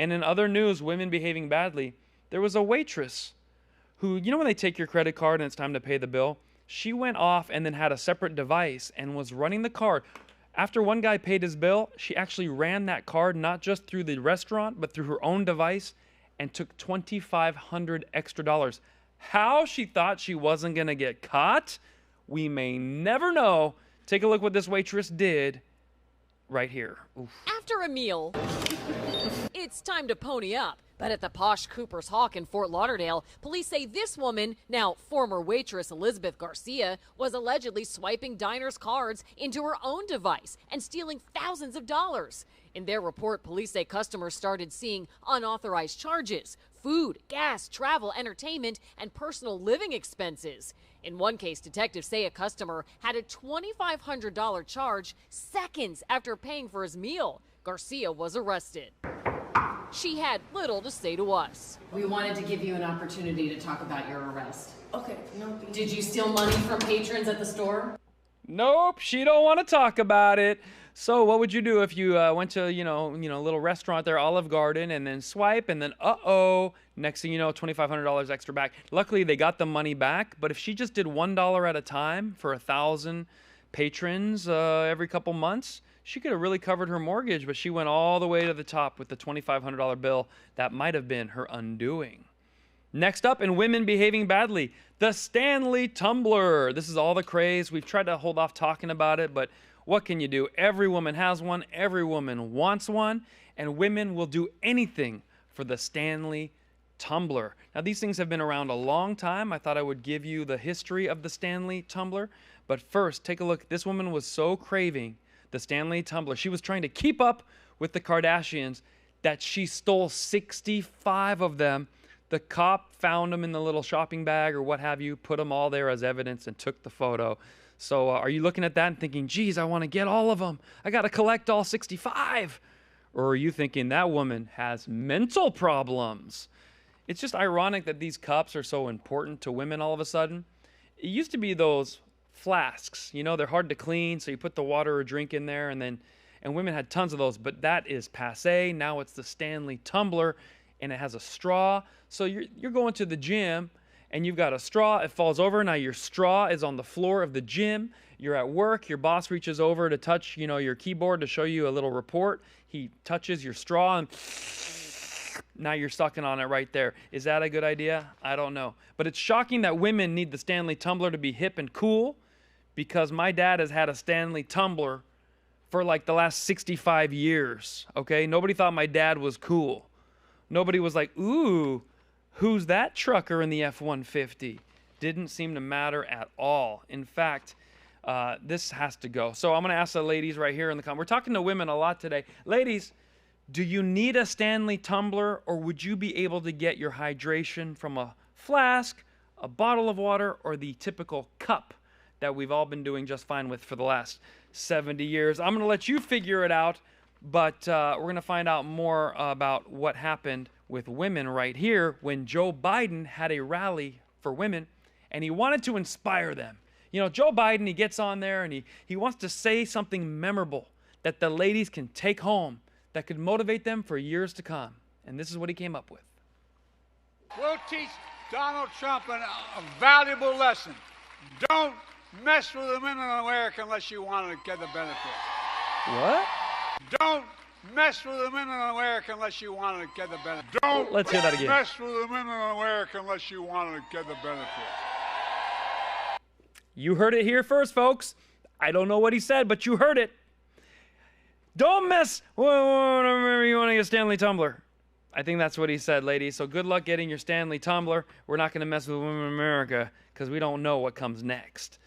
And in other news, women behaving badly, there was a waitress who, you know when they take your credit card and it's time to pay the bill? She went off and then had a separate device and was running the card. After one guy paid his bill, she actually ran that card not just through the restaurant, but through her own device and took $2,500 extra dollars. How she thought she wasn't going to get caught, we may never know. Take a look what this waitress did right here. Oof. After a meal, it's time to pony up. But at the posh Cooper's Hawk in Fort Lauderdale, police say this woman, now former waitress Elizabeth Garcia, was allegedly swiping diners' cards into her own device and stealing thousands of dollars. In their report, police say customers started seeing unauthorized charges, food, gas, travel, entertainment, and personal living expenses. In one case, detectives say a customer had a $2,500 charge seconds after paying for his meal. Garcia was arrested. She had little to say to us. We wanted to give you an opportunity to talk about your arrest. Okay, no. Did you steal money from patrons at the store? Nope, she don't want to talk about it. So what would you do if you went to, a little restaurant there, Olive Garden, and then swipe, and then, next thing you know, $2,500 extra back. Luckily, they got the money back, but if she just did $1 at a time for 1,000 patrons every couple months, she could have really covered her mortgage, but she went all the way to the top with the $2,500 bill. That might have been her undoing. Next up, in women behaving badly, the Stanley Tumbler. This is all the craze. We've tried to hold off talking about it, but what can you do? Every woman has one. Every woman wants one. And women will do anything for the Stanley Tumbler. Now, these things have been around a long time. I thought I would give you the history of the Stanley Tumbler. But first, take a look. This woman was so craving the Stanley Tumbler. She was trying to keep up with the Kardashians that she stole 65 of them. The cop found them in the little shopping bag or what have you, put them all there as evidence and took the photo. So are you looking at that and thinking, geez, I want to get all of them. I got to collect all 65. Or are you thinking that woman has mental problems? It's just ironic that these cups are so important to women all of a sudden. It used to be those flasks, they're hard to clean, so you put the water or drink in there, and women had tons of those, but that is passé. Now it's the Stanley Tumbler, and it has a straw. So you're going to the gym, and you've got a straw. It falls over. Now your straw is on the floor of the gym. You're at work. Your boss reaches over to touch, your keyboard to show you a little report. He touches your straw, and now you're sucking on it right there. Is that a good idea? I don't know. But it's shocking that women need the Stanley Tumbler to be hip and cool, because my dad has had a Stanley Tumbler for like the last 65 years, okay? Nobody thought my dad was cool. Nobody was like, ooh, who's that trucker in the F-150? Didn't seem to matter at all. In fact, this has to go. So I'm going to ask the ladies right here in the comments. We're talking to women a lot today. Ladies, do you need a Stanley Tumbler, or would you be able to get your hydration from a flask, a bottle of water, or the typical cup that we've all been doing just fine with for the last 70 years? I'm going to let you figure it out, but we're going to find out more about what happened with women right here when Joe Biden had a rally for women, and he wanted to inspire them. Joe Biden, he gets on there, and he wants to say something memorable that the ladies can take home that could motivate them for years to come. And this is what he came up with. We'll teach Donald Trump a valuable lesson. Don't mess with the women in America unless you want to get the benefit. What? Don't mess with the women in America unless you want to get the benefit. Don't Let's hear that again. mess with the women in America unless you want to get the benefit. You heard it here first, folks. I don't know what he said, but you heard it. Don't mess. Whatever you want to get a Stanley Tumbler. I think that's what he said, ladies. So good luck getting your Stanley Tumbler. We're not going to mess with women in America because we don't know what comes next.